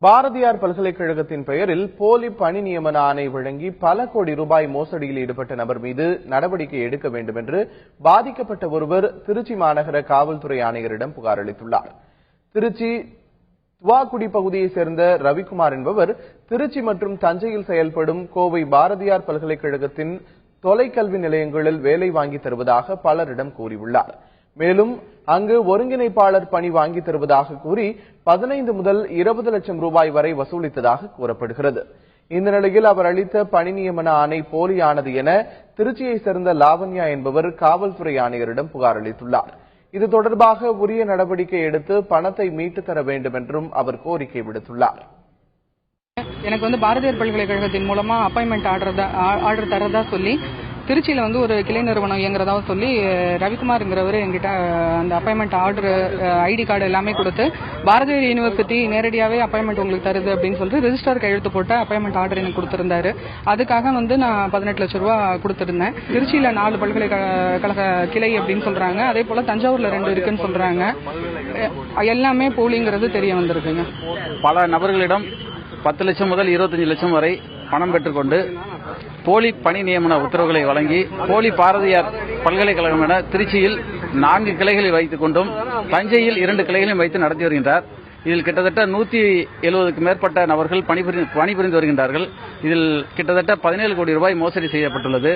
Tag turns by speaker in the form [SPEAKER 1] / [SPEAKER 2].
[SPEAKER 1] பாரதியார் பல்கலைக்கழகத்தின் பெயரில் போலி பணி நியமன ஆணை வழங்கி பல கோடி ரூபாய் மோசடியில் ஈடுபட்ட நபர் மீது நடவடிக்கை எடுக்க வேண்டும் என்று பாதிக்கப்பட்ட ஒருவர் திருச்சி மாநகர காவல்துறை ஆணையரிடம் புகார் அளித்துள்ளார். திருச்சி துவாக்குடி பகுதியைச் சேர்ந்த ரவிக்குமார் என்பவர் திருச்சி மற்றும் தஞ்சையில் செயல்படும் கோவை பாரதியார் பல்கலைக்கழகத்தின் தொலைக்கல்வி நிலையங்களில் வேலை வாங்கி தருவதாக பலரிடம் கூறியுள்ளார். மேலும் அங்கு ஒருங்கிணைப்பாளர் பணி வாங்கி தருவதாக கூறி 15 முதல் 20 லட்சம் ரூபாய் வரை வசூலித்ததாக கூறப்படுகிறது. இந்த நிலையில் அவர் அளித்த பணி நியமன ஆணை போலியானது என திருச்சியைச் சேர்ந்த லாவண்யா என்பவர் காவல்துறை ஆணையரிடம் புகார் அளித்துள்ளார். இது தொடர்பாக உரிய நடவடிக்கை எடுத்து பணத்தை மீட்டு தர வேண்டும் என்றும் அவர் கோரிக்கை விடுத்துள்ளார்.
[SPEAKER 2] எனக்கு பாரதியார் பல்கலைக்கழகத்தின் மூலமா அப்பாயின்மெண்ட் ஆர்டர் தரதா சொல்லி திருச்சியில ஒரு கிளை நிறுவனம் இயங்குறதா சொல்லி ரவிக்குமார்ங்கிறவர் என்கிட்ட அந்த அப்பாயின்மெண்ட் ஆர்டர் ஐடி கார்டு எல்லாமே கொடுத்து பாரதியார் யூனிவர்சிட்டி நேரடியாவே அப்பாயின்மெண்ட் உங்களுக்கு தருது அப்படின்னு சொல்லிட்டு ரெஜிஸ்டர் கையெழுத்து போட்ட அப்பாயின்மெண்ட் ஆர்டர் எனக்கு கொடுத்திருந்தாரு. அதுக்காக நான் 18 லட்சம் ரூபாய் கொடுத்திருந்தேன். திருச்சியில 4 பல்கலைக்கழக கிளை அப்படின்னு சொல்றாங்க. அதே போல தஞ்சாவூர்ல 2 இருக்குன்னு சொல்றாங்க. எல்லாமே போலிங்கிறது தெரிய வந்திருக்குங்க.
[SPEAKER 3] பல நபர்களிடம் 10 லட்சம் முதல் 25 லட்சம் வரை பணம் பெற்றுக்கொண்டு போலி பணி நியமன உத்தரவுகளை வழங்கி போலி பாரதியார் பல்கலைக்கழகம் என திருச்சியில் 4 கிளைகளை வைத்துக் கொண்டும் தஞ்சையில் 2 கிளைகளையும் வைத்து நடத்தி வருகின்றார். இதில் கிட்டத்தட்ட 170க்கு மேற்பட்ட நபர்கள் பணிபுரிந்து வருகின்றார்கள். இதில் கிட்டத்தட்ட 17 கோடி ரூபாய் மோசடி செய்யப்பட்டுள்ளது.